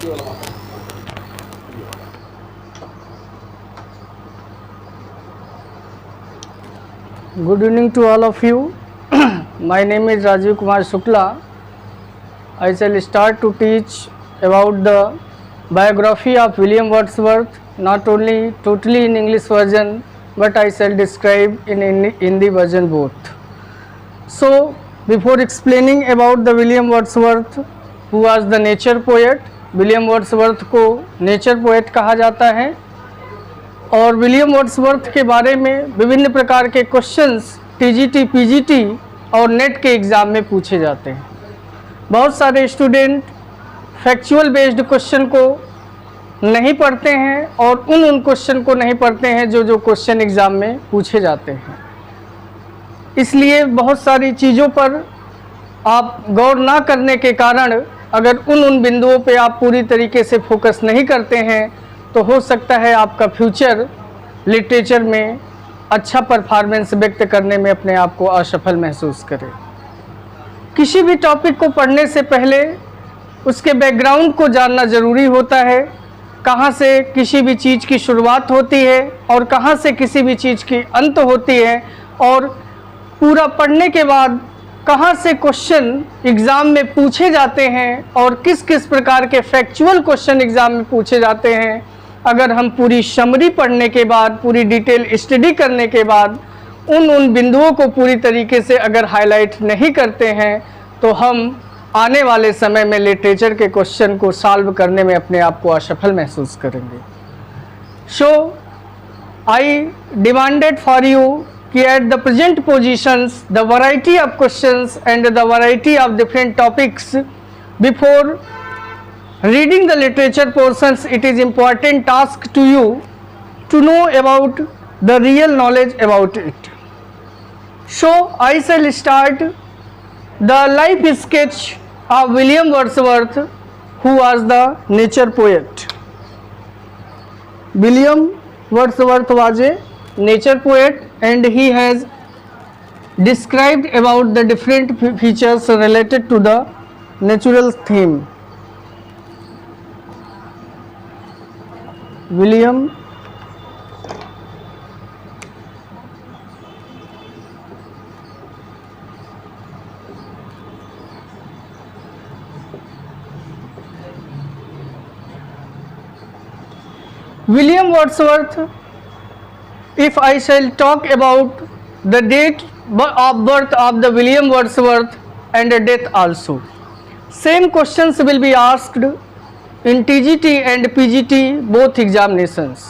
Good evening to all of you. My name is Rajiv Kumar Shukla. I shall start to teach about the biography of William Wordsworth, not only totally in English version, but I shall describe in Hindi version both. So, before explaining about the William Wordsworth, who was the nature poet, William Wordsworth को nature poet कहा जाता है और William Wordsworth के बारे में विभिन्न प्रकार के क्वेश्चंस टीजीटी, पीजीटी और नेट के एग्ज़ाम में पूछे जाते हैं। बहुत सारे स्टूडेंट फैक्चुअल बेस्ड क्वेश्चन को नहीं पढ़ते हैं और उन क्वेश्चन को नहीं पढ़ते हैं जो क्वेश्चन एग्ज़ाम में पूछे जाते हैं। इसलिए बहुत सारी चीज़ों पर आप गौर ना करने के कारण अगर उन बिंदुओं पे आप पूरी तरीके से फोकस नहीं करते हैं तो हो सकता है आपका फ्यूचर लिटरेचर में अच्छा परफॉर्मेंस व्यक्त करने में अपने आप को असफल महसूस करें। किसी भी टॉपिक को पढ़ने से पहले उसके बैकग्राउंड को जानना ज़रूरी होता है, कहाँ से किसी भी चीज़ की शुरुआत होती है और कहाँ से किसी भी चीज़ की अंत होती है, और पूरा पढ़ने के बाद कहाँ से क्वेश्चन एग्ज़ाम में पूछे जाते हैं और किस किस प्रकार के फैक्चुअल क्वेश्चन एग्ज़ाम में पूछे जाते हैं। अगर हम पूरी समरी पढ़ने के बाद, पूरी डिटेल स्टडी करने के बाद उन बिंदुओं को पूरी तरीके से अगर हाईलाइट नहीं करते हैं तो हम आने वाले समय में लिटरेचर के क्वेश्चन को सॉल्व करने में अपने आप को असफल महसूस करेंगे। सो आई डिमांडेड फॉर यू कि at the present positions the variety of questions and the variety of different topics, before reading the literature portions it is important task to you to know about the real knowledge about it. So I shall start the life sketch of William Wordsworth, who was the nature poet. William Wordsworth was a nature poet and he has described about the different features related to the natural theme. William Wordsworth. If I shall talk about the date of birth of the William Wordsworth and death also, same questions will be asked in TGT and PGT both examinations.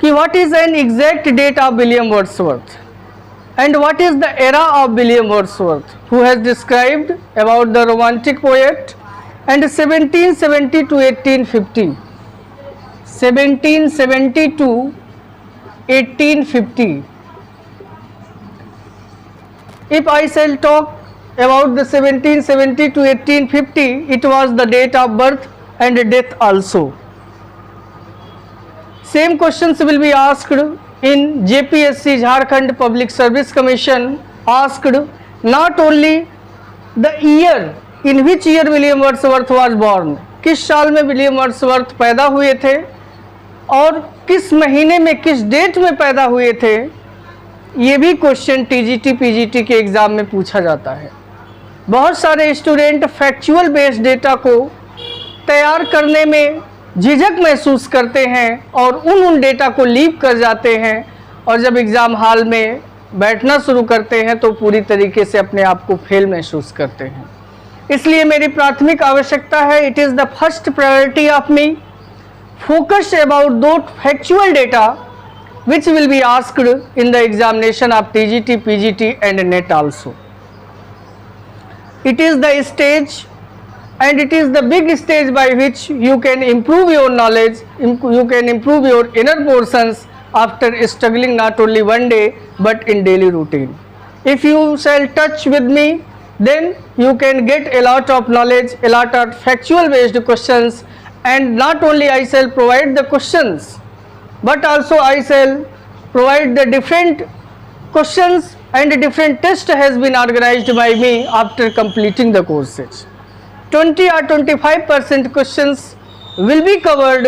कि what is an exact date of William Wordsworth and what is the era of William Wordsworth, who has described about the romantic poet and 1770 to 1850. 1770 to 1850. If I shall talk about the 1770 to 1850, it was the date of birth and death also. Same questions will be asked in JPSC, Jharkhand Public Service Commission, asked not only the year, in which year William Wordsworth was born, किस साल में William Wordsworth पैदा हुए थे और किस महीने में, किस डेट में पैदा हुए थे, ये भी क्वेश्चन टीजीटी पीजीटी के एग्ज़ाम में पूछा जाता है। बहुत सारे स्टूडेंट फैक्चुअल बेस्ड डेटा को तैयार करने में झिझक महसूस करते हैं और उन डेटा को लीव कर जाते हैं और जब एग्ज़ाम हॉल में बैठना शुरू करते हैं तो पूरी तरीके से अपने आप को फेल महसूस करते हैं। इसलिए मेरी प्राथमिक आवश्यकता है, it is the first priority of me, focus about those factual data which will be asked in the examination of TGT, PGT and NET also. It is the stage and it is the big stage by which you can improve your knowledge, you can improve your inner portions after struggling not only one day but in daily routine. If you shall touch with me, then you can get a lot of knowledge, a lot of factual based questions, and not only I shall provide the questions but also I shall provide the different questions and different test has been organized by me after completing the courses. 20 or 25% questions will be covered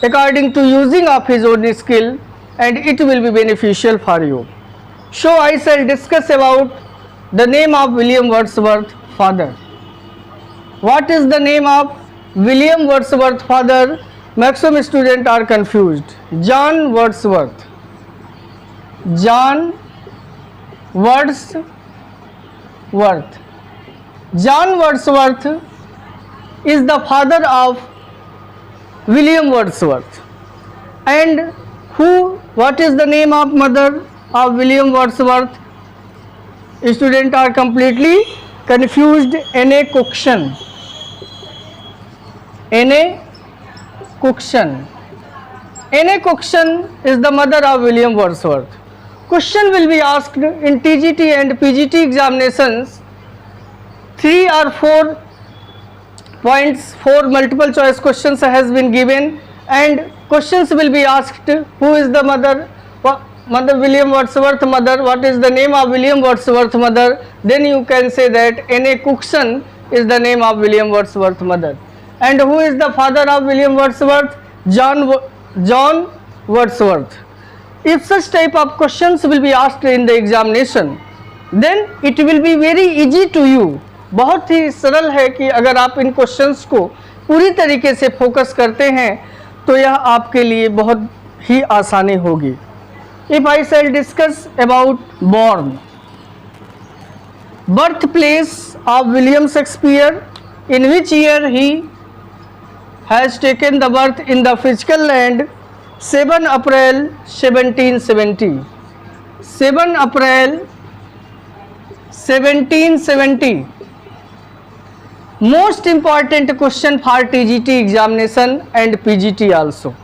according to using of his own skill, and it will be beneficial for you. So I shall discuss about the name of William Wordsworth father. What is the name of William Wordsworth father? Maximum students are confused. John Wordsworth. John Wordsworth. John Wordsworth is the father of William Wordsworth. And what is the name of mother of William Wordsworth? Students are completely confused. Anne Cookson. Anne Cookson. Anne Cookson is the mother of William Wordsworth. Question will be asked in TGT and PGT examinations. 3 or 4 points, 4 multiple choice questions has been given, and questions will be asked: who is the mother? Mother William Wordsworth mother. What is the name of William Wordsworth mother? Then you can say that Anne Cookson is the name of William Wordsworth mother. And who is the father of William Wordsworth? John Wordsworth. If such type of questions will be asked in the examination, then it will be very easy to you. बहुत ही सरल है कि अगर आप इन questions को पूरी तरीके से फोकस करते हैं तो यह आपके लिए बहुत ही आसानी होगी. If I shall discuss about born, birthplace of William Shakespeare, in which year he has taken the birth in the physical land? 7 April 1770. 7 April 1770. Most important question for TGT examination and PGT also.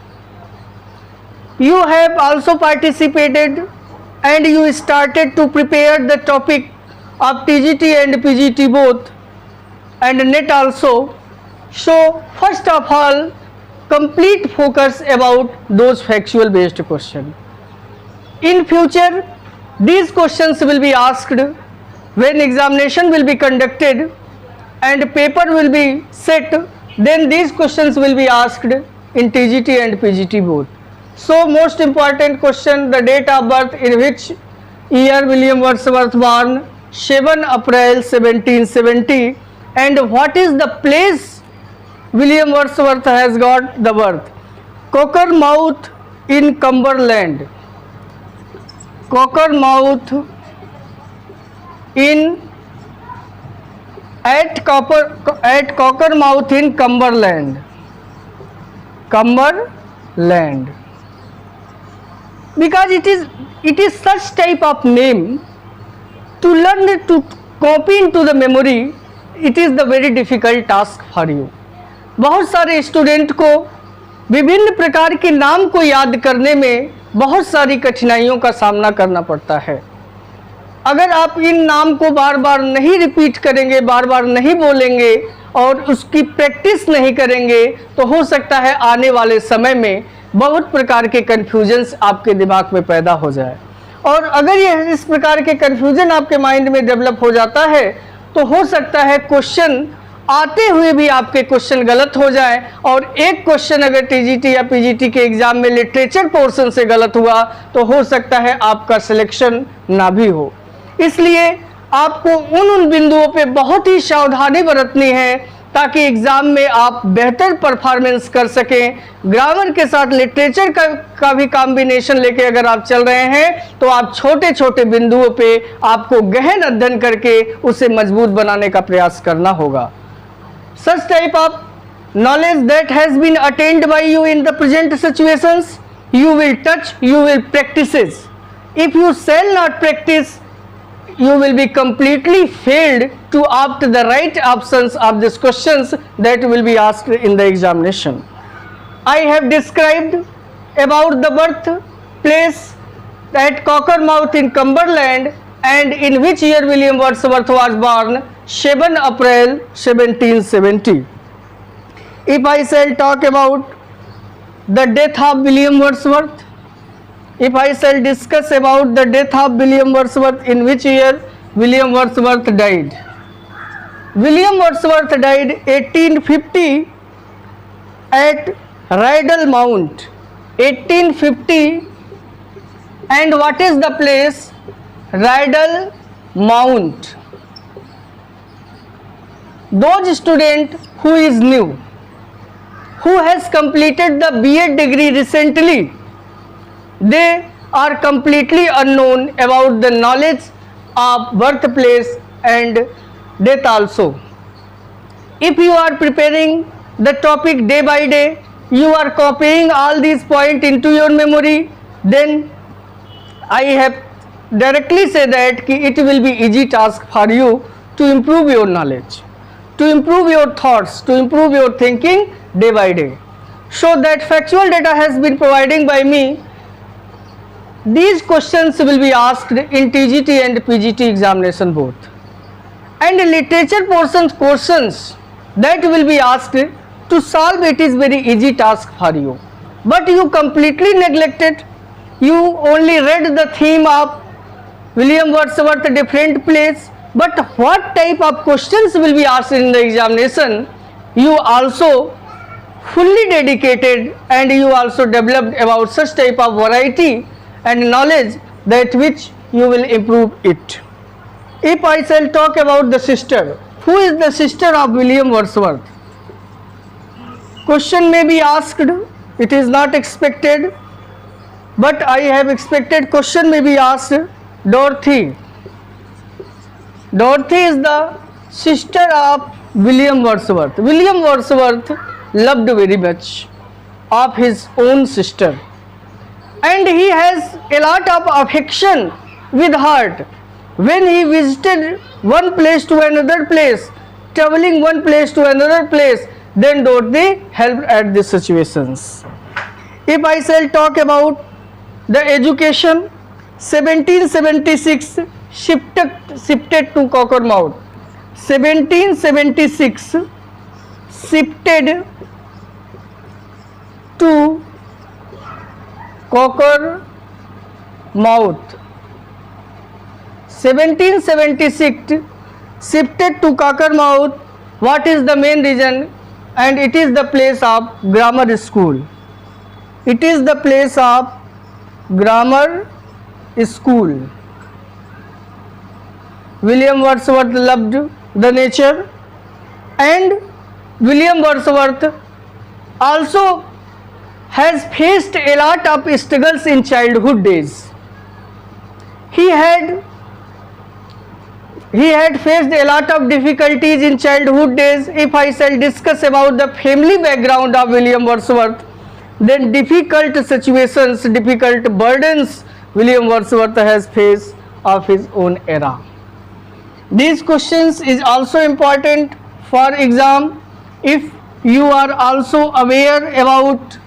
You have also participated and you started to prepare the topic of TGT and PGT both, and NET also. So first of all, complete focus about those factual based questions. In future, these questions will be asked when examination will be conducted and paper will be set. Then these questions will be asked in TGT and PGT both. So most important question: the date of birth, in which year William Wordsworth born? 7 April 1770. And what is the place William Wordsworth has got the birth? Cockermouth in Cumberland. Cockermouth at Cockermouth in Cumberland. Cumberland. Because it is such type of name, to learn to copy into the memory, it is the very difficult task for you. बहुत सारे student को विभिन्न प्रकार के नाम को याद करने में बहुत सारी कठिनाइयों का सामना करना पड़ता है. अगर आप इन नाम को बार बार नहीं रिपीट करेंगे, बार बार नहीं बोलेंगे और उसकी प्रैक्टिस नहीं करेंगे, तो हो सकता है आने वाले समय में बहुत प्रकार के कन्फ्यूजन्स आपके दिमाग में पैदा हो जाए. और अगर ये इस प्रकार के कन्फ्यूजन आपके माइंड में डेवलप हो जाता है तो हो सकता है क्वेश्चन आते हुए भी आपके क्वेश्चन गलत हो जाए. और एक क्वेश्चन अगर टीजीटी या पीजीटी के एग्जाम में लिटरेचर पोर्शन से गलत हुआ तो हो सकता है आपका सिलेक्शन ना भी हो. इसलिए आपको उन बिंदुओं पे बहुत ही सावधानी बरतनी है ताकि एग्जाम में आप बेहतर परफॉर्मेंस कर सकें. ग्रामर के साथ लिटरेचर का भी कॉम्बिनेशन लेके अगर आप चल रहे हैं तो आप छोटे छोटे बिंदुओं पे आपको गहन अध्ययन करके उसे मजबूत बनाने का प्रयास करना होगा. Such type of knowledge that has been attained by you in the present situations, you will touch, you will practice. If you shall not practice, you will be completely failed to opt the right options of these questions that will be asked in the examination. I have described about the birthplace at Cockermouth in Cumberland, and in which year William Wordsworth was born? 7 April 1770. If I shall talk about the death of William Wordsworth, if I shall discuss about the death of William Wordsworth, in which year William Wordsworth died? William Wordsworth died 1850 at Rydal Mount. 1850, and what is the place? Rydal Mount. Those student who is new, who has completed the B.Ed degree recently, they are completely unknown about the knowledge of birthplace and death also. If you are preparing the topic day by day, you are copying all these points into your memory, then I have directly say that it will be easy task for you to improve your knowledge, to improve your thoughts, to improve your thinking day by day. So that factual data has been providing by me. These questions will be asked in TGT and PGT examination both. And literature portion questions that will be asked, to solve it is very easy task for you. But you completely neglected. You only read the theme of William Wordsworth different place. But what type of questions will be asked in the examination, you also fully dedicated and you also developed about such type of variety and knowledge that which you will improve it. If I shall talk about the sister, who is the sister of William Wordsworth? Question may be asked, it is not expected, but I have expected question may be asked. Dorothy. Dorothy is the sister of William Wordsworth. William Wordsworth loved very much of his own sister, and he has a lot of affection with her. When he visited one place to another place, traveling one place to another place, then Dorothy helped at these situations. If I shall talk about the education, 1776 shifted to Cockermouth. 1776 shifted to Cockermouth. 1776 shifted to Cockermouth. What is the main reason? And it is the place of grammar school. It is the place of grammar school. William Wordsworth loved the nature, and William Wordsworth also has faced a lot of struggles in childhood days. He had faced a lot of difficulties in childhood days. If I shall discuss about the family background of William Wordsworth, then difficult situations, difficult burdens William Wordsworth has faced of his own era. These questions is also important for exam. If you are also aware about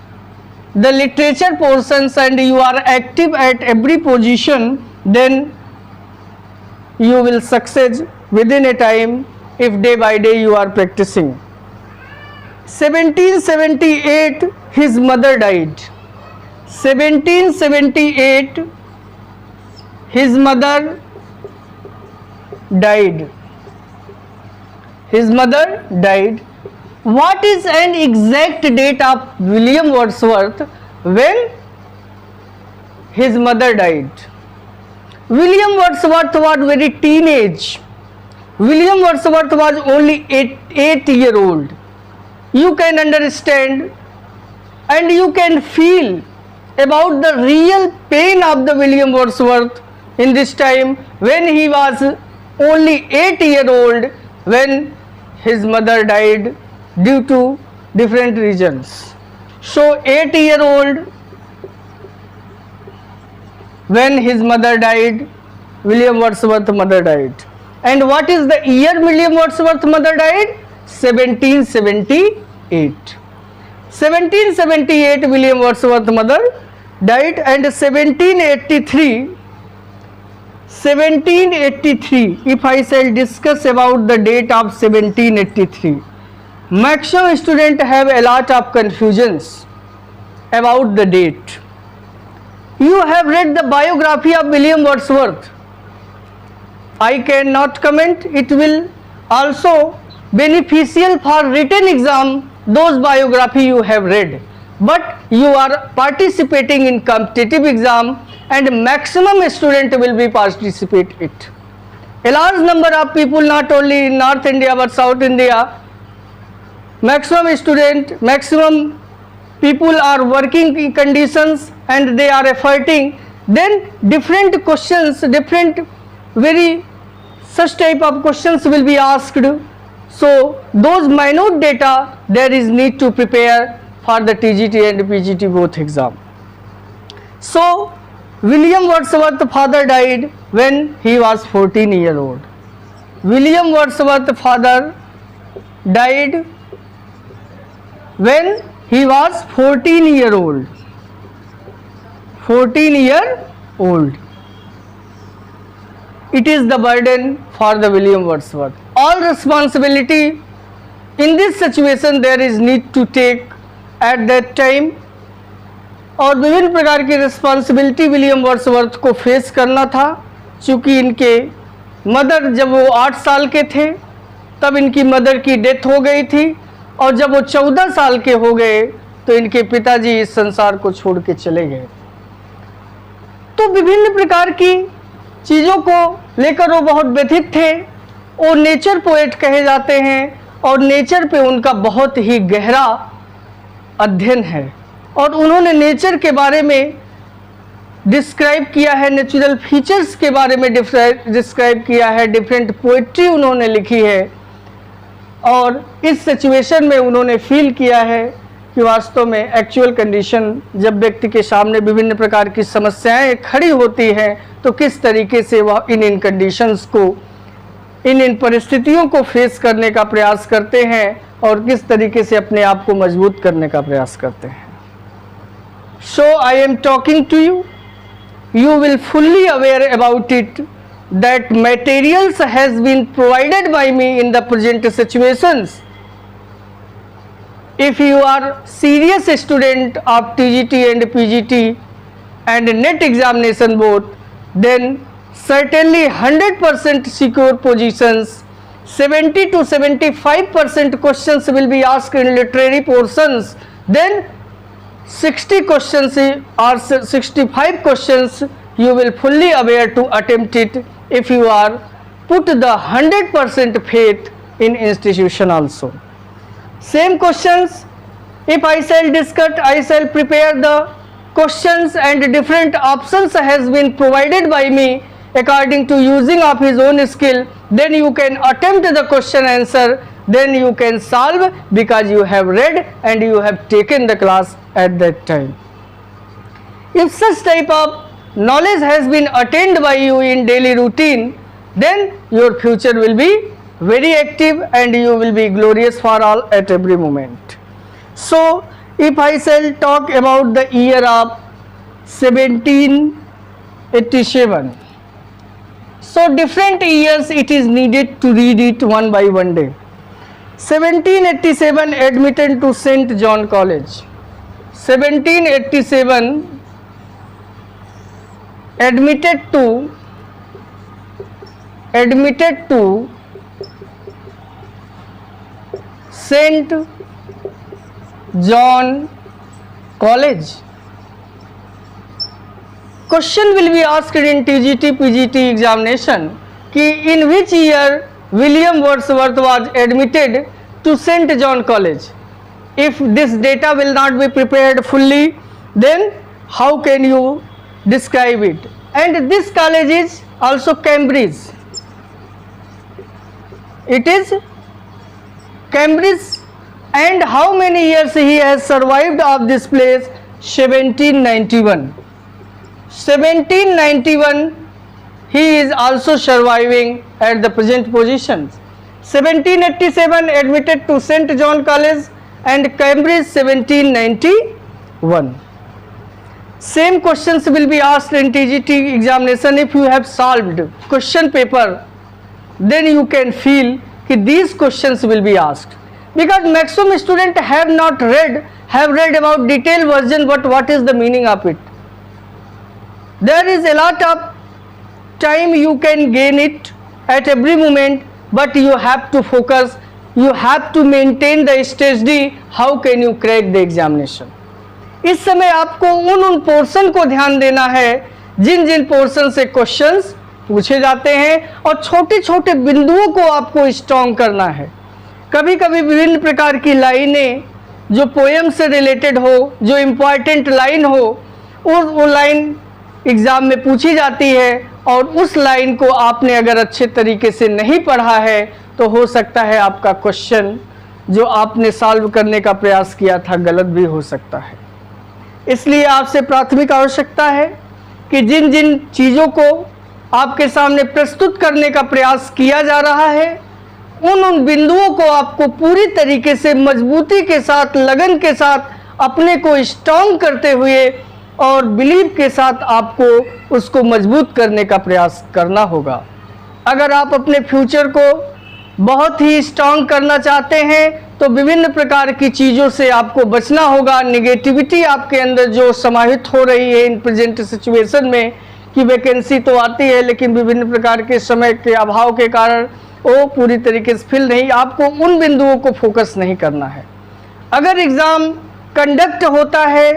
the literature portions and you are active at every position, then you will succeed within a time if day by day you are practicing. 1778 his mother died. 1778 his mother died. His mother died. What is an exact date of William Wordsworth when his mother died? William Wordsworth was very teenage. William Wordsworth was only 8 years old. You can understand and you can feel about the real pain of the William Wordsworth in this time when he was only 8 years old, when his mother died due to different reasons. So 8 years old when his mother died, William Wordsworth's mother died. And what is the year William Wordsworth's mother died? 1778. 1778 William Wordsworth's mother died, and 1783, if I shall discuss about the date of 1783, maximum students have a lot of confusions about the date. You have read the biography of William Wordsworth. I cannot comment. It will also beneficial for written exam, those biography you have read, but you are participating in competitive exam and maximum student will be participate it. A large number of people, not only in North India but South India, maximum people are working in conditions and they are efforting, then different questions, different very such type of questions will be asked. So those minute data there is need to prepare for the TGT and PGT both exam. So William Wordsworth's father died when he was 14-year old. William Wordsworth's father died when he was 14-year old. 14-year-old. It is the burden for the William Wordsworth. All responsibility in this situation there is need to take at that time, और विभिन्न प्रकार की responsibility William Wordsworth को face करना था, चूँकि इनके mother जब वो 8 साल के थे तब इनकी मदर की डेथ हो गई थी, और जब वो 14 साल के हो गए तो इनके पिताजी इस संसार को छोड़ के चले गए। तो विभिन्न प्रकार की चीज़ों को लेकर वो बहुत व्यथित थे। वो नेचर पोएट कहे जाते हैं और नेचर पे उनका बहुत ही गहरा अध्ययन है, और उन्होंने नेचर के बारे में डिस्क्राइब किया है, नेचुरल फीचर्स के बारे में डिस्क्राइब किया है, डिफरेंट पोइट्री उन्होंने लिखी है, और इस सिचुएशन में उन्होंने फील किया है कि वास्तव में एक्चुअल कंडीशन जब व्यक्ति के सामने विभिन्न प्रकार की समस्याएं खड़ी होती हैं तो किस तरीके से वह इन कंडीशंस को, इन परिस्थितियों को फेस करने का प्रयास करते हैं और किस तरीके से अपने आप को मजबूत करने का प्रयास करते हैं। So I am talking to you, you will fully aware about it that materials has been provided by me in the present situations. If you are serious student of TGT and PGT and NET examination both, then certainly 100% secure positions, 70 to 75% questions will be asked in literary portions, then 60 questions or 65 questions you will fully aware to attempt it if you are put the 100% faith in institution also. Same questions, if I shall discuss, I shall prepare the questions and different options has been provided by me according to using of his own skill, then you can attempt the question answer, then you can solve because you have read and you have taken the class at that time. If such type of knowledge has been attained by you in daily routine, then your future will be very active and you will be glorious for all at every moment. So if I shall talk about the year of 1787, so different years it is needed to read it one by one day. 1787 admitted to St. John College. 1787 admitted to St. John College. Question will be asked in TGT PGT examination कि in which year William Wordsworth was admitted to St. John College. If this data will not be prepared fully, then how can you describe it? And this college is also Cambridge. It is Cambridge. And how many years he has survived of this place? 1791. 1791 he is also surviving at the present positions. 1787 admitted to St. John College and Cambridge 1791. Same questions will be asked in TGT examination. If you have solved question paper, then you can feel that these questions will be asked, because maximum student have read about detailed version, but what is the meaning of it? There is a lot of time you can gain it at every moment, but you have to focus you have to maintain the steady, how can you crack the examination? इस समय आपको उन portion को ध्यान देना है जिन जिन portion से questions पूछे जाते हैं और छोटे छोटे बिंदुओं को आपको स्ट्रॉन्ग करना है। कभी कभी विभिन्न प्रकार की लाइनें जो पोएम से रिलेटेड हो, जो इम्पॉर्टेंट लाइन हो, वो लाइन एग्ज़ाम में पूछी जाती है और उस लाइन को आपने अगर अच्छे तरीके से नहीं पढ़ा है तो हो सकता है आपका क्वेश्चन जो आपने सॉल्व करने का प्रयास किया था गलत भी हो सकता है। इसलिए आपसे प्राथमिक आवश्यकता है कि जिन जिन चीज़ों को आपके सामने प्रस्तुत करने का प्रयास किया जा रहा है उन बिंदुओं को आपको पूरी तरीके से मजबूती के साथ, लगन के साथ अपने को स्ट्रॉन्ग करते हुए और बिलीव के साथ आपको उसको मजबूत करने का प्रयास करना होगा। अगर आप अपने फ्यूचर को बहुत ही स्ट्रॉन्ग करना चाहते हैं तो विभिन्न प्रकार की चीज़ों से आपको बचना होगा। नेगेटिविटी आपके अंदर जो समाहित हो रही है इन प्रेजेंट सिचुएशन में कि वैकेंसी तो आती है लेकिन विभिन्न प्रकार के समय के अभाव के कारण वो पूरी तरीके से फिल नहीं, आपको उन बिंदुओं को फोकस नहीं करना है। अगर एग्ज़ाम कंडक्ट होता है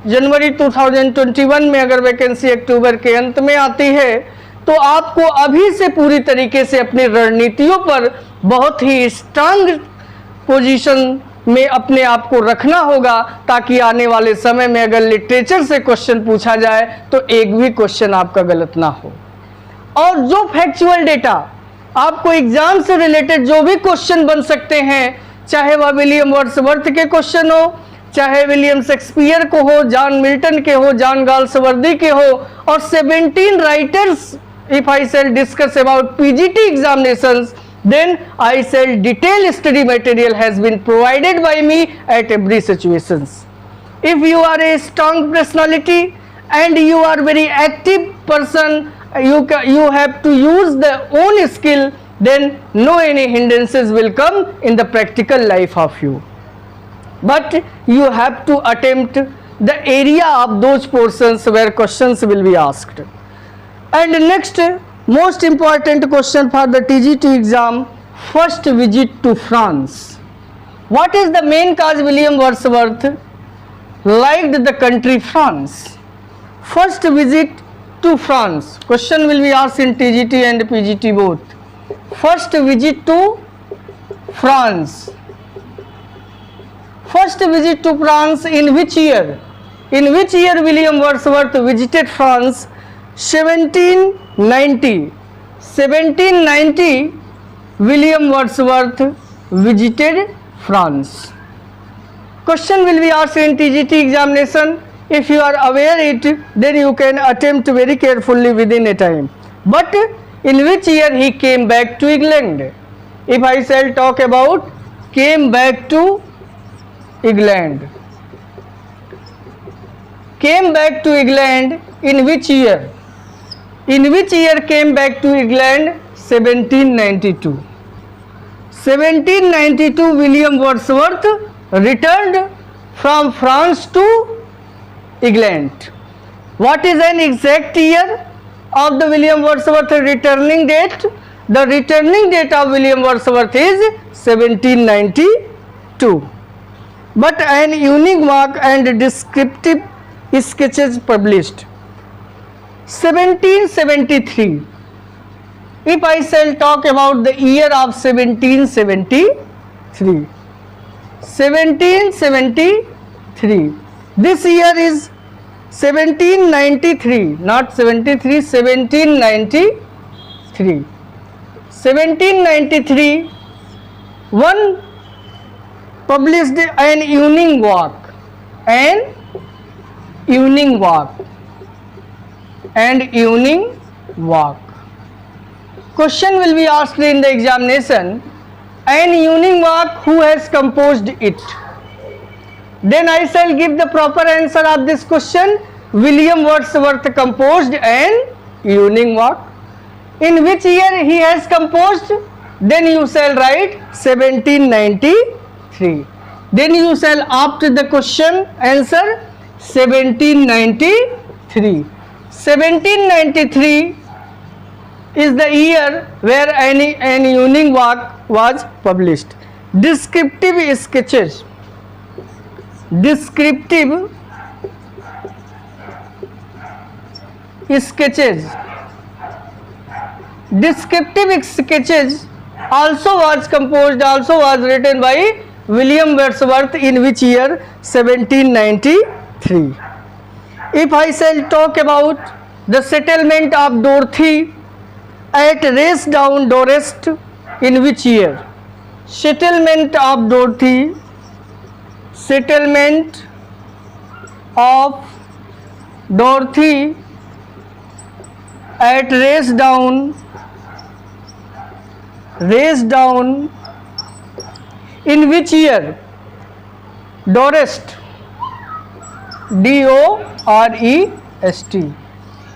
जनवरी 2021 में, अगर वैकेंसी अक्टूबर के अंत में आती है तो आपको अभी से पूरी तरीके से अपनी रणनीतियों पर बहुत ही स्ट्रांग पोजीशन में अपने आप को रखना होगा ताकि आने वाले समय में अगर लिटरेचर से क्वेश्चन पूछा जाए तो एक भी क्वेश्चन आपका गलत ना हो। और जो फैक्चुअल डेटा आपको एग्जाम से रिलेटेड जो भी क्वेश्चन बन सकते हैं, चाहे वह विलियम वर्ड्सवर्थ के क्वेश्चन हो, चाहे विलियम शेक्सपियर को हो, जॉन मिल्टन के हो, जॉन गाल्सवर्दी के हो, और 17 writers if I shall discuss about PGT examinations, then I shall detailed study material has been provided by me at every situations. If you are a strong personality and you are very active person, you have to use the own skill, then no any hindrances will come in the practical life of you. But you have to attempt the area of those portions where questions will be asked. And next most important question for the TGT exam, first visit to France. What is the main cause William Wordsworth liked the country France? First visit to France. Question will be asked in TGT and PGT both. First visit to France. First visit to France in which year? In which year William Wordsworth visited France? 1790. 1790 William Wordsworth visited France. Question will be asked in TGT examination. If you are aware it, then you can attempt very carefully within a time. But in which year he came back to England? If I shall talk about came back to England. Came back to England in which year? In which year came back to England? 1792. 1792 William Wordsworth returned from France to England. What is an exact year of the William Wordsworth returning date? The returning date of William Wordsworth is 1792. But an unique work and descriptive sketches published. 1773. If I shall talk about the year of 1773. 1773. This year is 1793, not 73, 1793. 1793, one published an evening walk, and evening walk. Question will be asked in the examination, an evening walk, who has composed it? Then I shall give the proper answer of this question. William Wordsworth composed an evening walk. In which year he has composed? Then you shall write 1793. Then you shall opt the question answer 1793. 1793 is the year where an evening walk was published. Descriptive sketches. Descriptive sketches. Descriptive sketches also was composed, also was written by William Wordsworth in which year? 1793. If I shall talk about the settlement of Dorothy at Racedown, Dorset, in which year? Settlement of Dorothy, settlement of Dorothy at Racedown, in which year? Dorset, D-O-R-E-S-T.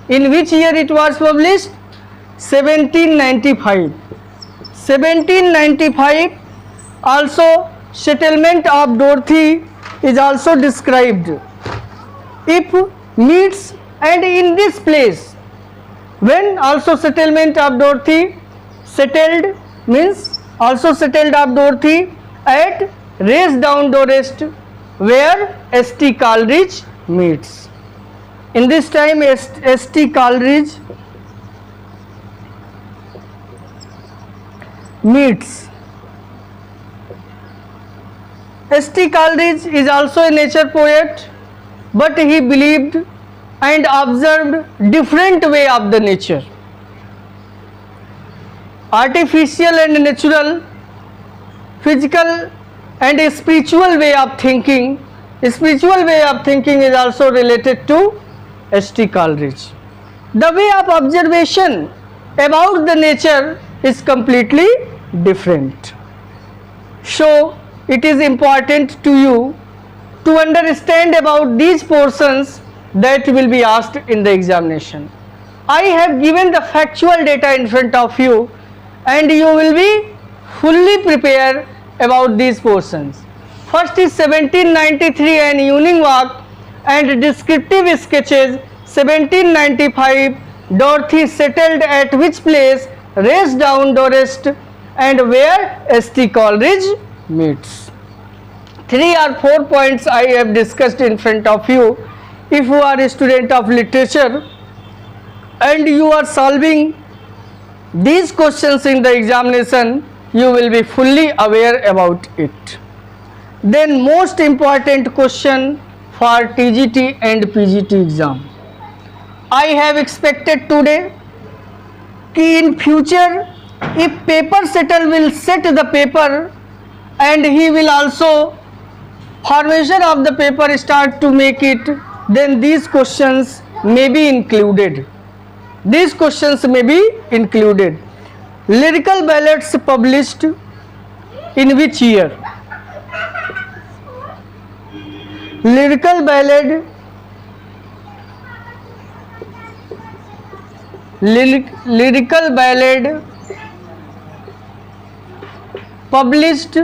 In which year it was published? 1795. 1795. Also settlement of Dorothy is also described. If meets and in this place, when also settlement of Dorothy, settled means also settled of Dorothy at Racedown, Dorset, where S.T. Coleridge meets. In this time S.T. Coleridge meets. S.T. Coleridge is also a nature poet, but he believed and observed different way of the nature. Artificial and natural, physical and a spiritual way of thinking. A spiritual way of thinking is also related to S.T. Coleridge. The way of observation about the nature is completely different. So it is important to you to understand about these portions that will be asked in the examination. I have given the factual data in front of you and you will be fully prepared about these portions. First is 1793 an evening walk and descriptive sketches. 1795 Dorothy settled at which place? Racedown, Dorset, and where S.T. Coleridge meets. 3 or 4 points I have discussed in front of you. If you are a student of literature and you are solving these questions in the examination, you will be fully aware about it. Then most important question for TGT and PGT exam. I have expected today कि in future if paper setter will set the paper and he will also formation of the paper start to make it, then these questions may be included. These questions may be included. Lyrical ballads published in which year? Lyrical ballad published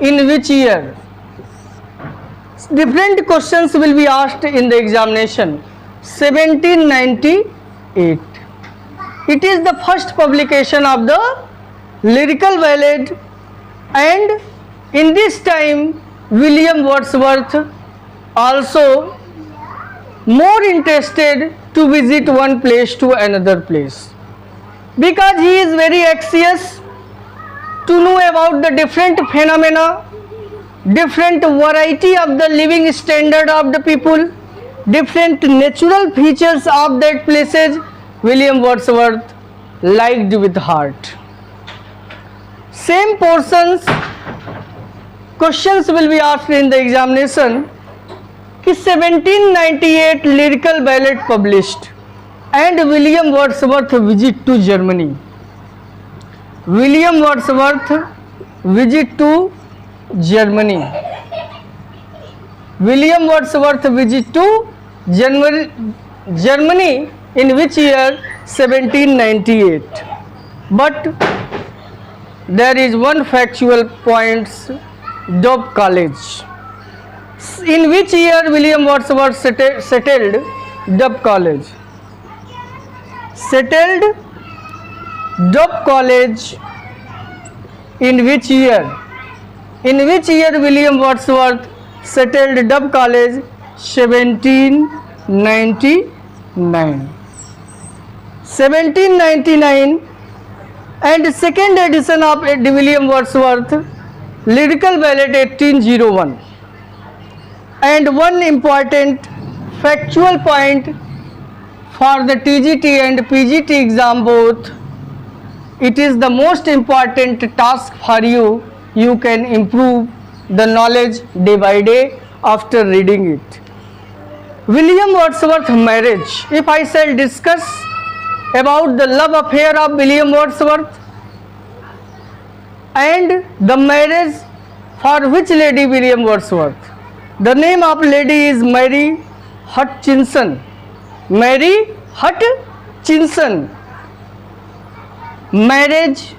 in which year? Different questions will be asked in the examination. 1798. It is the first publication of the lyrical ballad, and in this time William Wordsworth also more interested to visit one place to another place, because he is very anxious to know about the different phenomena, different variety of the living standard of the people, different natural features of that places. William Wordsworth liked with heart. Same portions questions will be asked in the examination. कि 1798 lyrical ballad published and William Wordsworth visit to Germany. William Wordsworth visit to Germany. William Wordsworth visit to Germany in which year? 1798. But there is one factual points. Dove College. In which year William Wordsworth settled Dove College? Settled Dove College in which year? In which year William Wordsworth settled Dove College? 1799. 1799. And second edition of William Wordsworth Lyrical Ballad 1801. And one important factual point for the TGT and PGT exam both, it is the most important task for you. You can improve the knowledge day by day after reading it. William Wordsworth marriage. If I shall discuss about the love affair of William Wordsworth and the marriage for which lady William Wordsworth? The name of lady is Mary Hutchinson. Mary Hutchinson. Marriage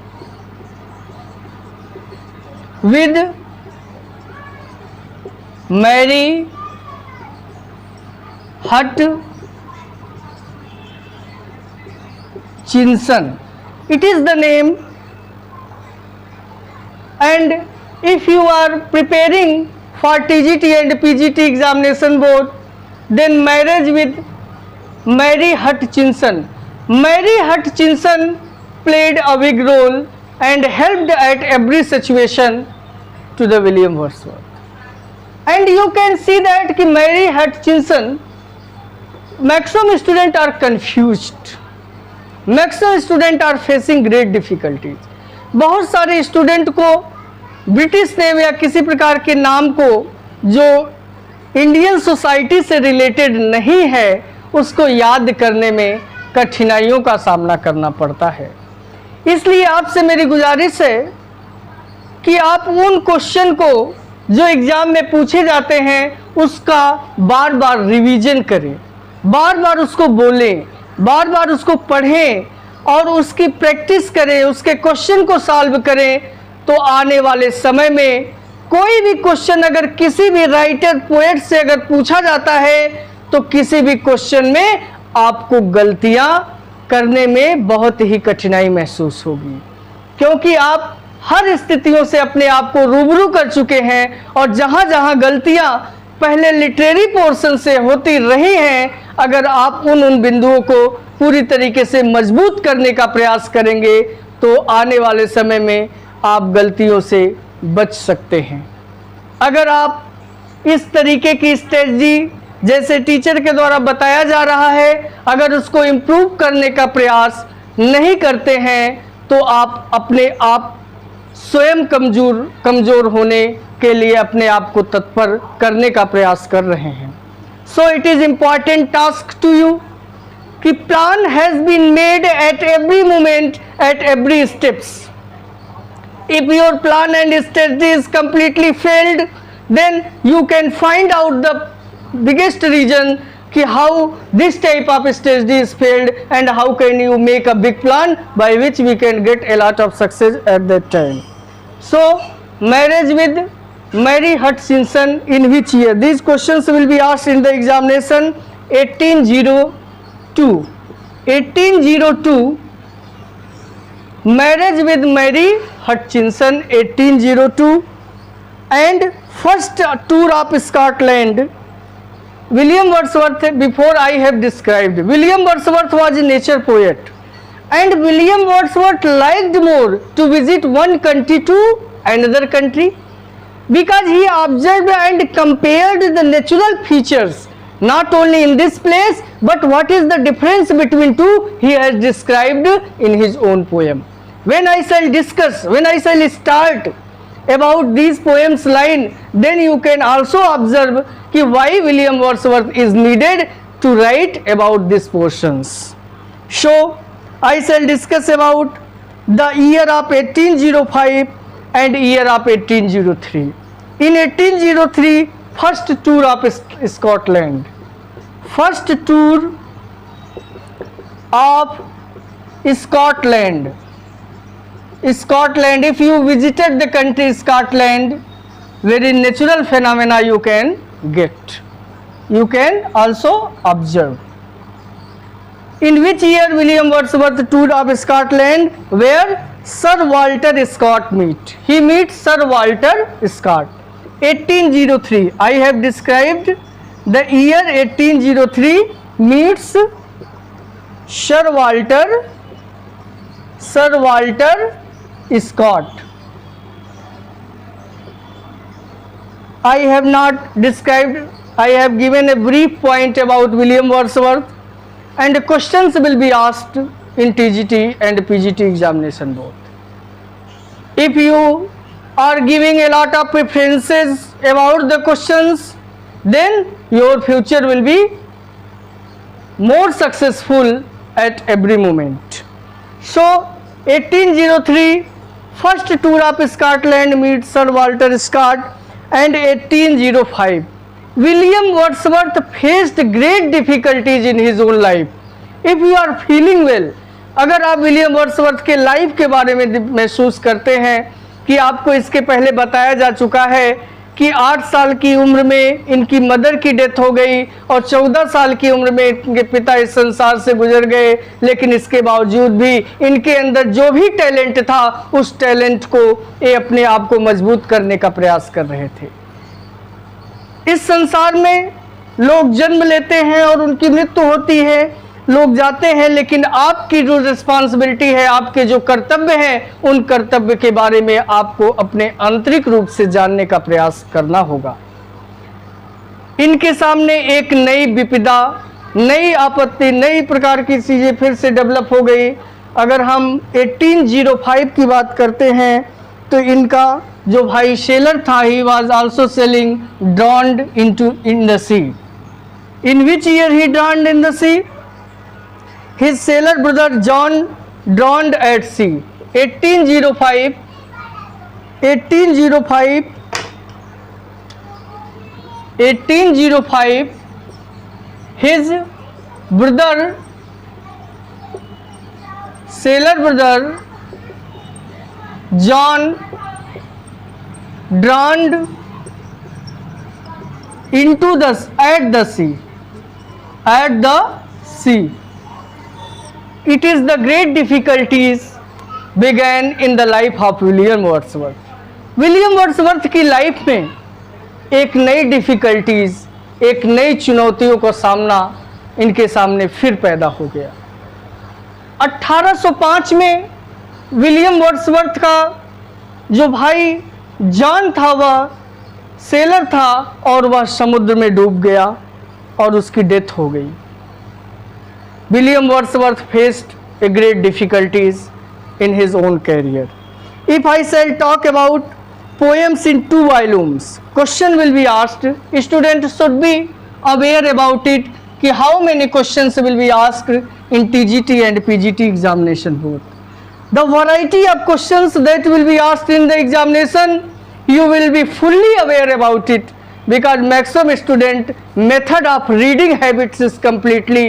with Mary Hutchinson. It is the name. And if you are preparing for TGT and PGT examination board, then marriage with Mary Hutchinson. Mary Hutchinson played a big role and helped at every situation to the William Wordsworth. And you can see that कि Mary Hutchinson, maximum students are confused, maximum students are facing great difficulties. बहुत सारे student को British name या किसी प्रकार के नाम को जो इंडियन सोसाइटी से रिलेटेड नहीं है उसको याद करने में कठिनाइयों का सामना करना पड़ता है। इसलिए आपसे मेरी गुजारिश है कि आप उन क्वेश्चन को जो एग्ज़ाम में पूछे जाते हैं उसका बार बार रिवीजन करें, बार बार उसको बोलें, बार बार उसको पढ़ें और उसकी प्रैक्टिस करें, उसके क्वेश्चन को सॉल्व करें। तो आने वाले समय में कोई भी क्वेश्चन अगर किसी भी राइटर पोएट से अगर पूछा जाता है तो किसी भी क्वेश्चन में आपको गलतियां करने में बहुत ही कठिनाई महसूस होगी, क्योंकि आप हर स्थितियों से अपने आप को रूबरू कर चुके हैं और जहां जहां गलतियां पहले लिटरेरी पोर्शन से होती रही हैं, अगर आप उन बिंदुओं को पूरी तरीके से मजबूत करने का प्रयास करेंगे तो आने वाले समय में आप गलतियों से बच सकते हैं। अगर आप इस तरीके की स्ट्रेटजी जैसे टीचर के द्वारा बताया जा रहा है अगर उसको इम्प्रूव करने का प्रयास नहीं करते हैं तो आप अपने आप स्वयं कमज़ोर होने के लिए अपने आप को तत्पर करने का प्रयास कर रहे हैं। So it is important task to you कि plan has been made at every moment at every steps. If your plan and strategy is completely failed, then you can find out the biggest reason कि how this type of strategy is failed and how can you make a big plan by which we can get a lot of success at that time. So marriage with Mary Hutchinson in which year? These questions will be asked in the examination. 1802. 1802. Marriage with Mary Hutchinson 1802. And first tour of Scotland. William Wordsworth, before I have described, William Wordsworth was a nature poet and William Wordsworth liked more to visit one country to another country because he observed and compared the natural features not only in this place but what is the difference between two he has described in his own poem. When I shall discuss, when I shall start about these poems line, then you can also observe कि why William Wordsworth is needed to write about these portions. So I shall discuss about the year of 1805 and year of 1803. In 1803, first tour of Scotland. First tour of Scotland. Scotland, if you visited the country Scotland, very natural phenomena you can get, you can also observe. In which year William Wordsworth toured of Scotland, where Sir Walter Scott meet? He meets Sir Walter Scott. 1803. I have described the year 1803 meets Sir Walter Scott. I have not described, I have given a brief point about William Wordsworth, and questions will be asked in TGT and PGT examination both. If you are giving a lot of preferences about the questions, then your future will be more successful at every moment. So 1803 first tour of Scotland meets Sir Walter Scott, and 1805 William Wordsworth faced great difficulties in his own life. If you are feeling well, अगर आप William Wordsworth के life के बारे में महसूस करते हैं कि आपको इसके पहले बताया जा चुका है कि 8 साल की उम्र में इनकी मदर की डेथ हो गई और 14 साल की उम्र में इनके पिता इस संसार से गुजर गए, लेकिन इसके बावजूद भी इनके अंदर जो भी टैलेंट था उस टैलेंट को ये अपने आप को मजबूत करने का प्रयास कर रहे थे। इस संसार में लोग जन्म लेते हैं और उनकी मृत्यु होती है, लोग जाते हैं, लेकिन आपकी जो रिस्पॉन्सिबिलिटी है, आपके जो कर्तव्य हैं, उन कर्तव्य के बारे में आपको अपने आंतरिक रूप से जानने का प्रयास करना होगा। इनके सामने एक नई विपदा, नई आपत्ति, नई प्रकार की चीज़ें फिर से डेवलप हो गई। अगर हम 1805 की बात करते हैं तो इनका जो भाई सेलर था, he was also sailing drowned in the sea. In which year he drowned in the sea? His sailor brother John drowned at sea. 1805 his brother, sailor brother John drowned at the sea. It is the great difficulties began in the life of William Wordsworth. William Wordsworth की life में एक नई difficulties, एक नई चुनौतियों का सामना इनके सामने फिर पैदा हो गया। 1805 में विलियम वर्ड्सवर्थ का जो भाई जॉन था वह सेलर था और वह समुद्र में डूब गया और उसकी डेथ हो गई। William Wordsworth faced a great difficulties in his own career. If I shall talk about poems in 2 volumes, question will be asked. Students should be aware about it कि how many questions will be asked in TGT and PGT examination both. The variety of questions that will be asked in the examination, you will be fully aware about it, because maximum student method of reading habits is completely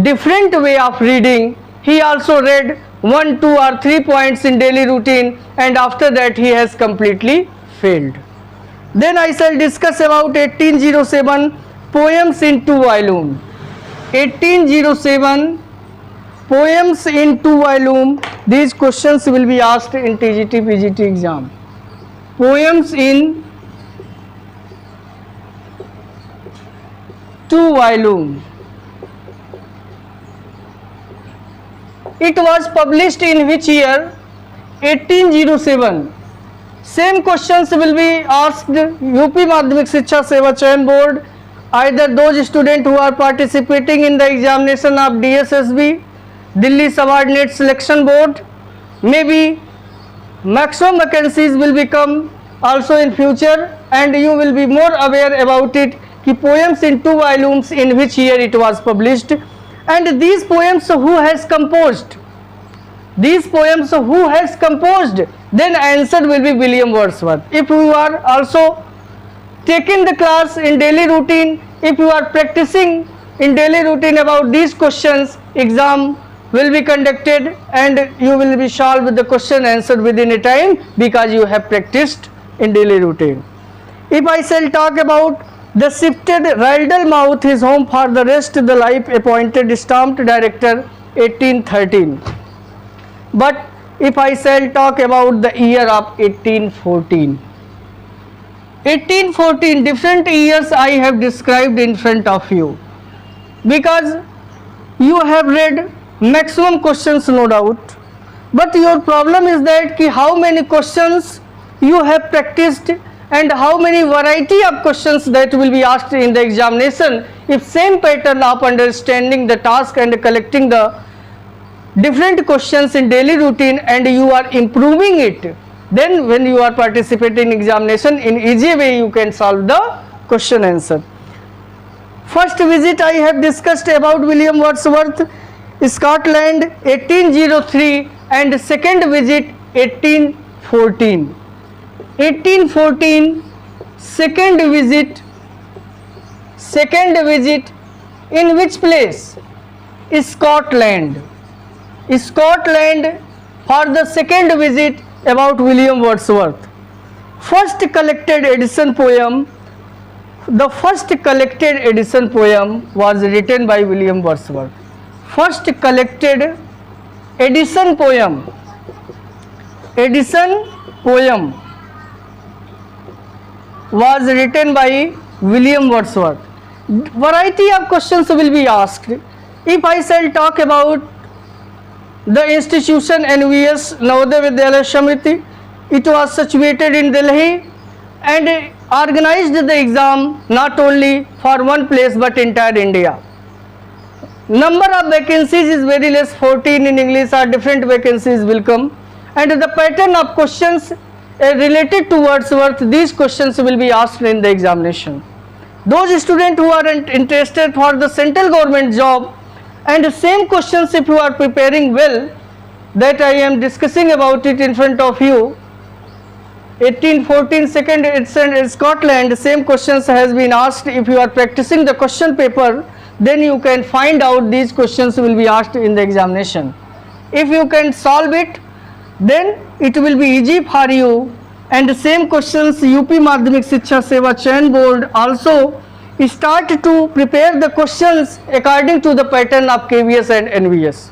different way of reading. He also read 1, 2 or 3 points in daily routine, and after that he has completely failed. Then I shall discuss about 1807 poems in 2 volumes. 1807 poems in 2 volumes. These questions will be asked in TGT PGT exam. Poems in 2 volumes. It was published in which year? 1807. Same questions will be asked UP Madhyamik Shiksha Seva Chayan Board, either those students who are participating in the examination of DSSB, Delhi Subordinate Selection Board. Maybe maximum vacancies will become also in future, and you will be more aware about it कि poems in 2 volumes in which year it was published. And these poems who has composed? These poems who has composed? Then answer will be William Wordsworth. If you are also taking the class in daily routine, if you are practicing in daily routine about these questions, exam will be conducted and you will be solved the question answer within a time, because you have practiced in daily routine. If I shall talk about The shifted Rydal mouth is home for the rest of the life appointed stamped director 1813. But if I shall talk about the year of 1814. 1814, different years I have described in front of you, because you have read maximum questions no doubt, but your problem is that ki how many questions you have practiced and how many variety of questions that will be asked in the examination. If same pattern of understanding the task and collecting the different questions in daily routine and you are improving it, then when you are participating in examination, in easy way you can solve the question answer. First visit I have discussed about William Wordsworth, Scotland 1803, and second visit 1814. 1814 second visit in which place? Scotland. Scotland for the second visit about William Wordsworth. First collected edition poem, the first collected edition poem was written by William Wordsworth. First collected edition poem was written by William Wordsworth. Variety of questions will be asked. If I shall talk about the institution NVS Navodaya Vidyalaya Samiti, it was situated in Delhi and organized the exam not only for one place but entire India. Number of vacancies is very less, 14 in English, or different vacancies will come, and the pattern of questions related to Wordsworth, these questions will be asked in the examination. Those students who are interested for the central government job, and same questions if you are preparing well, that I am discussing about it in front of you. 1814 second edition in Scotland, same questions has been asked. If you are practicing the question paper, then you can find out these questions will be asked in the examination. If you can solve it, then it will be easy for you. And the same questions UP Madhyamik Shiksha Seva Chayan Board also start to prepare the questions according to the pattern of KVS and NVS.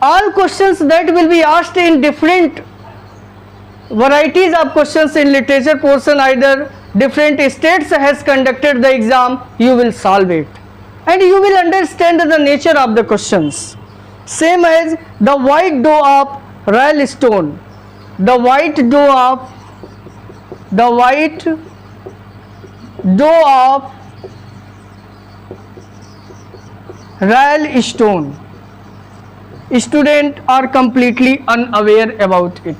All questions that will be asked in different varieties of questions in literature portion, either different states has conducted the exam, you will solve it and you will understand the nature of the questions. Same as the white dough of Royal Stone. The white dough of Royal Stone. Students are completely unaware about it.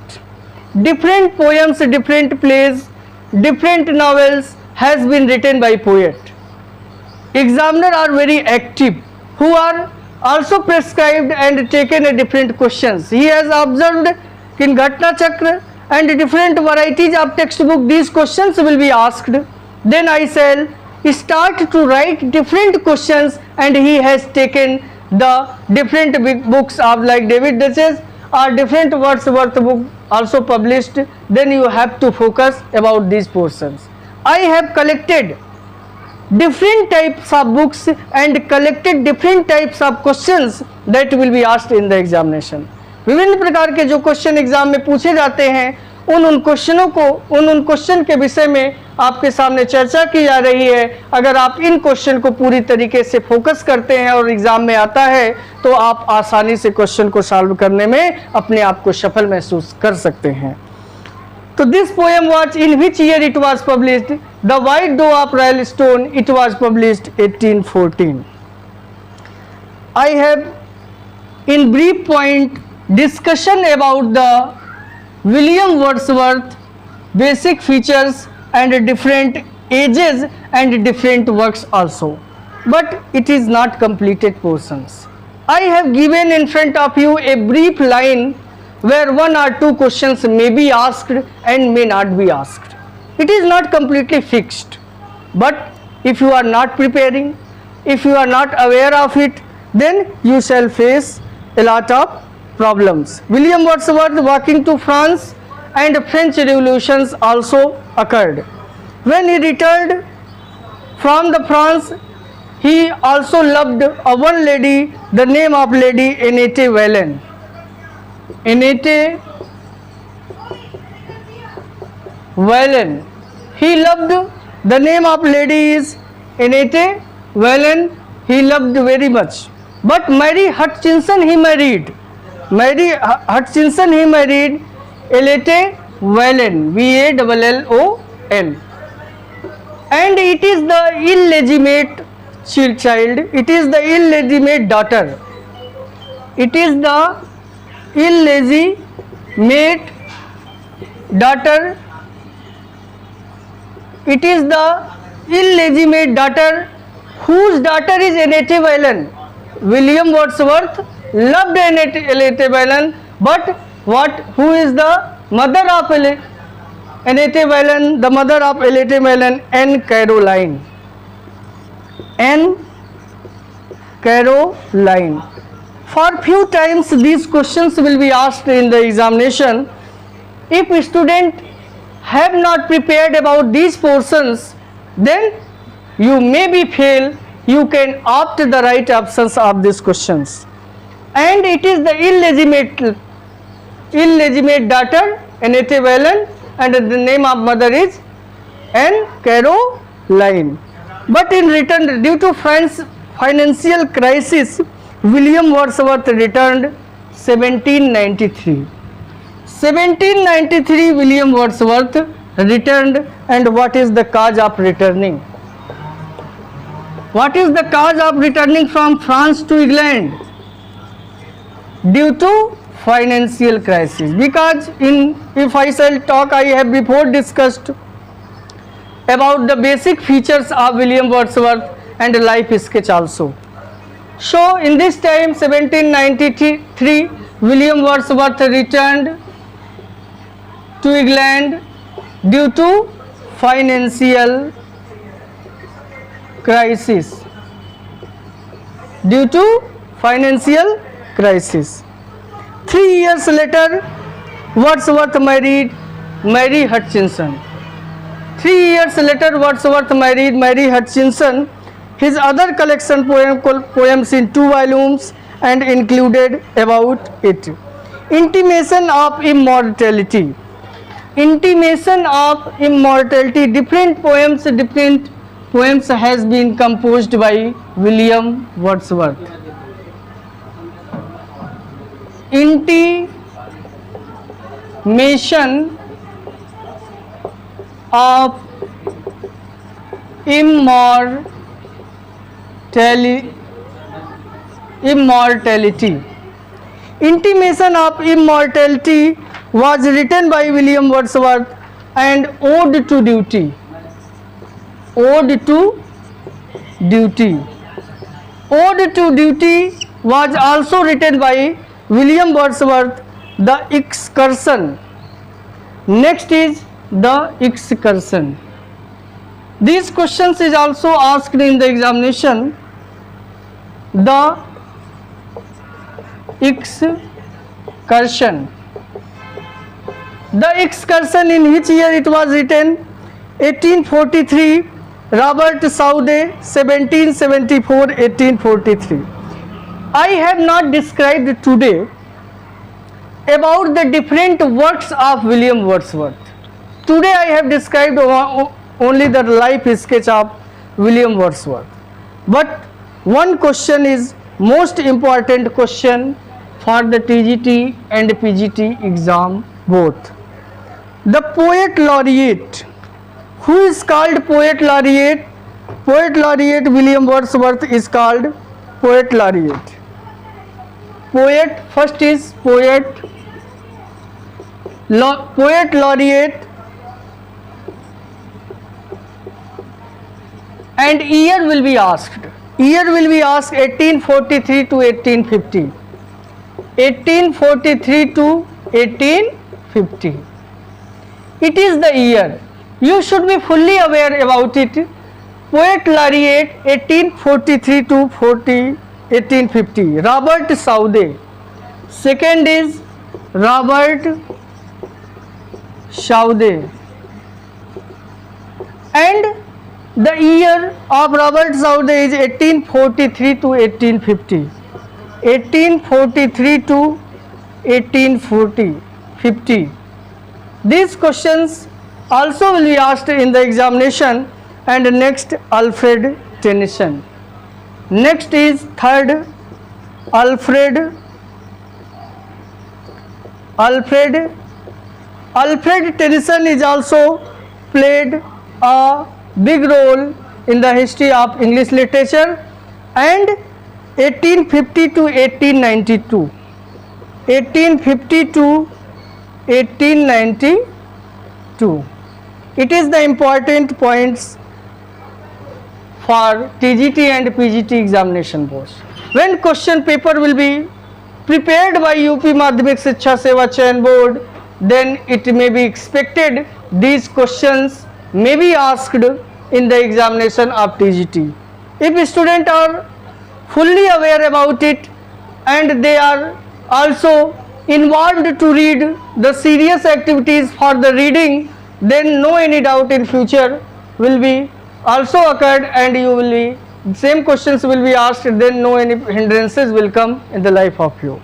Different poems, different plays, different novels has been written by poet. Examiners are very active, who are also prescribed and taken a different questions. He has observed in Ghatna Chakra and different varieties of textbook, these questions will be asked. Then I shall start to write different questions, and he has taken the different big books of like David Duchess or different Wordsworth book also published. Then you have to focus about these portions. I have collected different types of books and collected different types of questions that will be asked in the examination. विभिन्न प्रकार के जो question exam में पूछे जाते हैं, उन क्वेश्चनों को उन क्वेश्चन के विषय में आपके सामने चर्चा की जा रही है. अगर आप इन क्वेश्चन को पूरी तरीके से फोकस करते हैं और एग्जाम में आता है, तो आप आसानी से क्वेश्चन को सॉल्व करने में अपने आप को सफल महसूस कर सकते हैं. तो this poem was in which year it was published? The white doe of Rylstone, it was published 1814. I have in brief point discussion about the William Wordsworth basic features and different ages and different works also, but it is not completed portions. I have given in front of you a brief line where one or two questions may be asked and may not be asked. It is not completely fixed, but if you are not preparing, if you are not aware of it, then you shall face a lot of problems. William Wordsworth walking to France and French revolutions also occurred. When he returned From the France, he also loved a one lady, the name of lady Annette Wallin. Annette Wallin. He loved, the name of lady is Annette Wallin. He loved very much. But Mary Hutchinson he married. Mary Hutchinson he married Annette Wallin. Wallon. And it is the illegitimate child. It is the illegitimate daughter. It is the illegitimate daughter. It is the illegitimate daughter whose daughter is Annette Wallin. William Wordsworth loved Annette Wallin, but who is the mother of Annette Wallin? The mother of Annette Wallin, Anne Caroline. Anne Caroline. For few times these questions will be asked in the examination. If a student have not prepared about these portions, then you may be fail. You can opt the right options of these questions. And it is the illegitimate daughter Annette Wallin, and the name of mother is Anne Caroline. But in return, due to financial crisis, William Wordsworth returned 1793. 1793 William Wordsworth returned, and what is the cause of returning? What is the cause of returning from France to England? Due to financial crisis. Because if I shall talk, I have before discussed about the basic features of William Wordsworth and life sketch also. So in this time 1793 William Wordsworth returned to England due to financial crisis. Due to financial crisis. 3 years later, Wordsworth married Mary Hutchinson. 3 years later, Wordsworth married Mary Hutchinson. His other collection poems in 2 volumes and included about it. Intimation of Immortality. Intimation of Immortality. Different poems has been composed by William Wordsworth. Intimation of Immortality. Intimation of Immortality was written by William Wordsworth, and Ode to Duty. Ode to Duty. Ode to Duty was also written by William Wordsworth. The Excursion. Next is the Excursion. These questions is also asked in the examination. The Excursion. The Excursion, in which year it was written? 1843. Robert Southey, 1774-1843. I have not described today about the different works of William Wordsworth. Today I have described only the life sketch of William Wordsworth. But one question is most important question for the TGT and PGT exam both. The poet laureate. Who is called poet laureate? Poet laureate William Wordsworth is called poet laureate. Poet, first is poet laureate, and year will be asked. Year will be asked 1843 to 1850. 1843 to 1850. It is the year. You should be fully aware about it. Poet laureate 1843 to 1850. Robert Southey. Second is Robert Southey. And The year of Robert Southey is 1843 to 1850. 1843 to 1850. These questions also will be asked in the examination. And next, Alfred Tennyson. Next is third, Alfred Tennyson is also played a big role in the history of English literature. And 1850 to 1892. 1850 to 1892. It is the important points for TGT and PGT examination post. When question paper will be prepared by UP Madhyamik Shiksha Seva Chayan Board, then it may be expected these questions may be asked in the examination of TGT. If students are fully aware about it and they are also involved to read the serious activities for the reading, then no any doubt in future will be also occurred and you will be same questions will be asked, then no any hindrances will come in the life of you.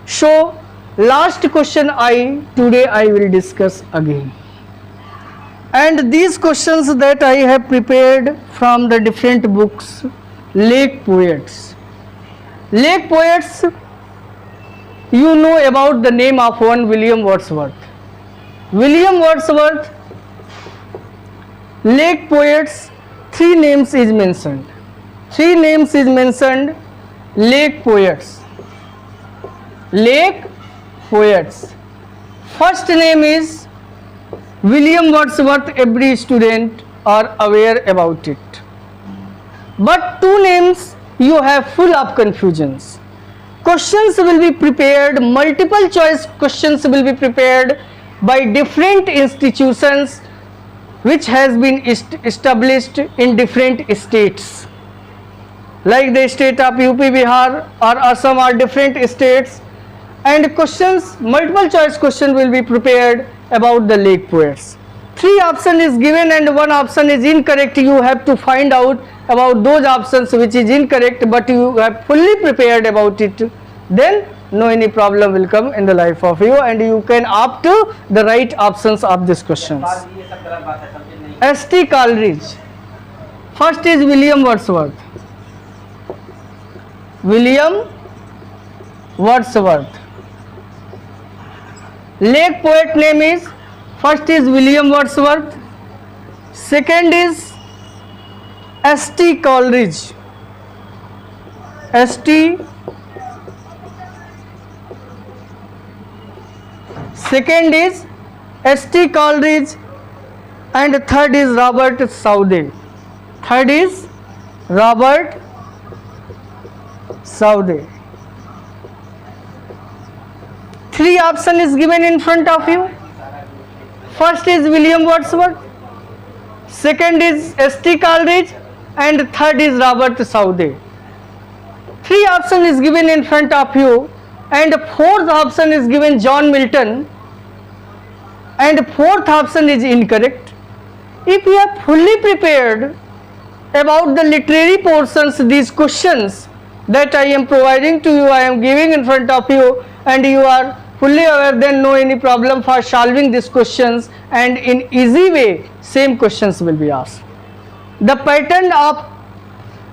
So last question today I will discuss again, and these questions that I have prepared from the different books. Lake Poets, you know about the name of one William Wordsworth. Lake Poets, three names is mentioned. Lake Poets. First name is William Wordsworth. Every student are aware about it. But two names you have full of confusions. Questions will be prepared, multiple choice questions will be prepared by different institutions which has been established in different states, like the state of UP, Bihar or Assam are different states, and questions, multiple choice question will be prepared about the Lake Poets. Three option is given and one option is incorrect. You have to find out about those options which is incorrect, but you have fully prepared about it, then no any problem will come in the life of you and you can opt to the right options of these questions. S.T. Coleridge. First is William Wordsworth. Lake poet name is, first is William Wordsworth, second is S.T. Coleridge. Second is S.T. Coleridge and third is Robert Southey. Three option is given in front of you. First is William Wordsworth, second is S.T. Coleridge and third is Robert Southey. Three option is given in front of you and fourth option is given John Milton and fourth option is incorrect. If you are fully prepared about the literary portions, these questions that I am providing to you, I am giving in front of you, and you are fully aware, then no any problem for solving these questions, and in easy way same questions will be asked. The pattern of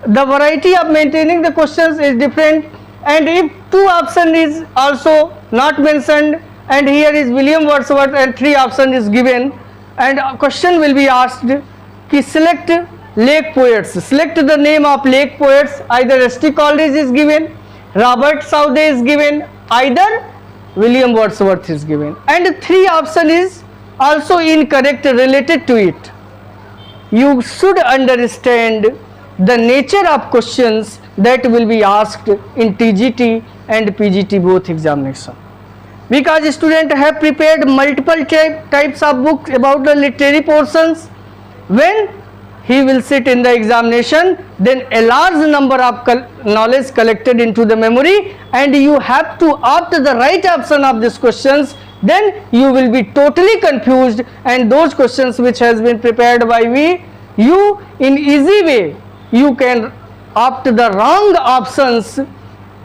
the variety of maintaining the questions is different, and if two option is also not mentioned and here is William Wordsworth and three option is given and a question will be asked ki select Lake Poets, select the name of Lake Poets, either S.T. Coleridge is given, Robert Southey is given, either William Wordsworth is given, and three option is also incorrect related to it. You should understand the nature of questions that will be asked in TGT and PGT both examination, because students have prepared multiple types of books about the literary portions. When he will sit in the examination, then a large number of knowledge collected into the memory, and you have to opt the right option of these questions, then you will be totally confused, and those questions which has been prepared by me you in easy way you can opt the wrong options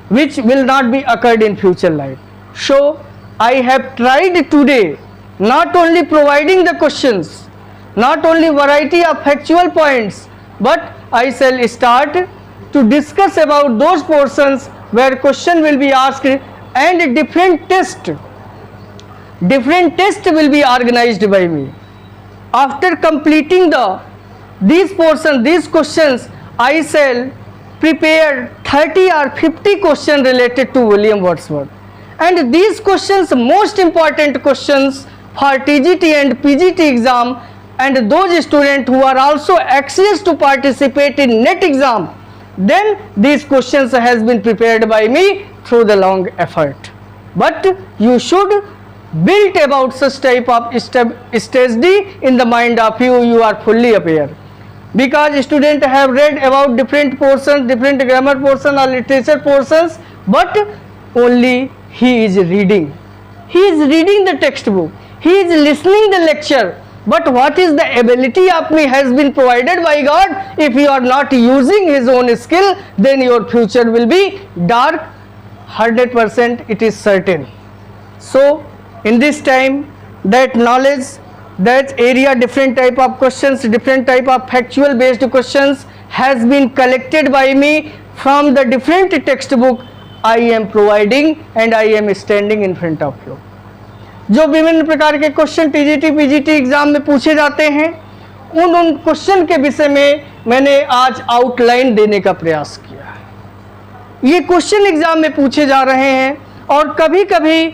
which will not be occurred in future life. So I have tried today not only providing the questions, not only variety of factual points, but I shall start to discuss about those portions where question will be asked and different test will be organized by me. After completing these portions, these questions, I shall prepare 30 or 50 questions related to William Wordsworth. And these questions, most important questions for TGT and PGT exam, and those students who are also anxious to participate in NET exam, then these questions has been prepared by me through the long effort. But you should build about such type of strategy in the mind of you, you are fully aware. Because students have read about different portions, different grammar portion or literature portions, but only he is reading. He is reading the textbook. He is listening the lecture. But what is the ability of me has been provided by God. If you are not using his own skill, then your future will be dark. 100% it is certain. So in this time, that knowledge, that area, different type of questions, different type of factual based questions has been collected by me from the different textbook I am providing, and I am standing in front of you. जो विभिन्न प्रकार के question TGT PGT exam में पूछे जाते हैं, उन question के विषय में मैंने आज आउटलाइन देने का प्रयास किया। ये क्वेश्चन एग्जाम में पूछे जा रहे हैं, और कभी कभी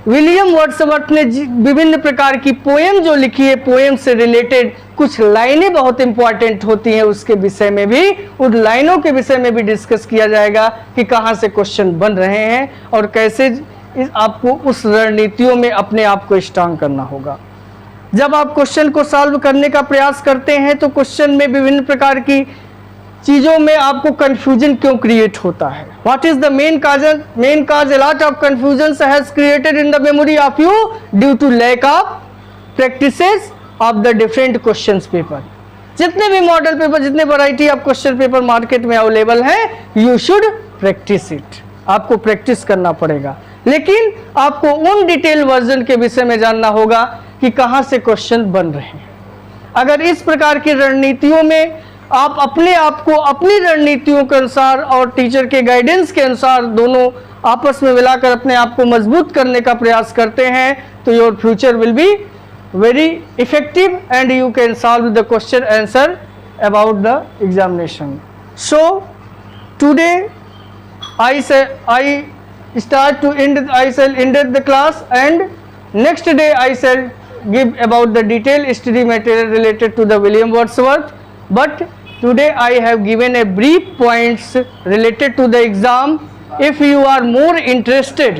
विलियम वर्ड्सवर्थ ने विभिन्न प्रकार की पोएम जो लिखी है, पोएम से रिलेटेड कुछ लाइनें बहुत इंपॉर्टेंट होती हैं, उसके विषय में भी, उन लाइनों के विषय में भी डिस्कस किया जाएगा कि कहाँ से क्वेश्चन बन रहे हैं और कैसे आपको उस रणनीतियों में अपने आप को स्ट्रांग करना होगा। जब आप क्वेश्चन को सॉल्व करने का प्रयास करते हैं तो क्वेश्चन में विभिन्न प्रकार की चीज़ों में आपको कंफ्यूजन क्यों क्रिएट होता है? What is the main cause a lot of confusion has created in the memory of you due to lack of practices of the different questions paper. जितने भी मॉडल पेपर, जितने variety of question paper market में available है, you should practice it. आपको practice करना पड़ेगा, लेकिन आपको उन डिटेल वर्जन के विषय में जानना होगा कि कहाँ से क्वेश्चन बन रहे हैं। अगर इस प्रकार की रणनीतियों में आप अपने आप को अपनी रणनीतियों के अनुसार और टीचर के गाइडेंस के अनुसार दोनों आपस में मिलाकर अपने आप को मजबूत करने का प्रयास करते हैं, तो your future will be very effective and you can solve the question answer about the examination. So today I shall end the class, and next day I shall give about the detailed study material related to the William Wordsworth. But today I have given a brief points related to the exam. If you are more interested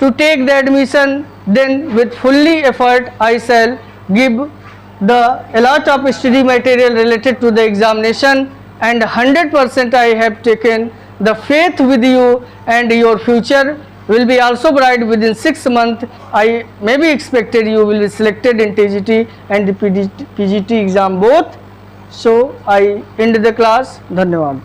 to take the admission, then with fully effort I shall give a lot of study material related to the examination, and 100% I have taken the faith with you, and your future will be also bright. Within 6 months I may be expected you will be selected in TGT and the PGT exam both. So I end the class. Dhanyawad.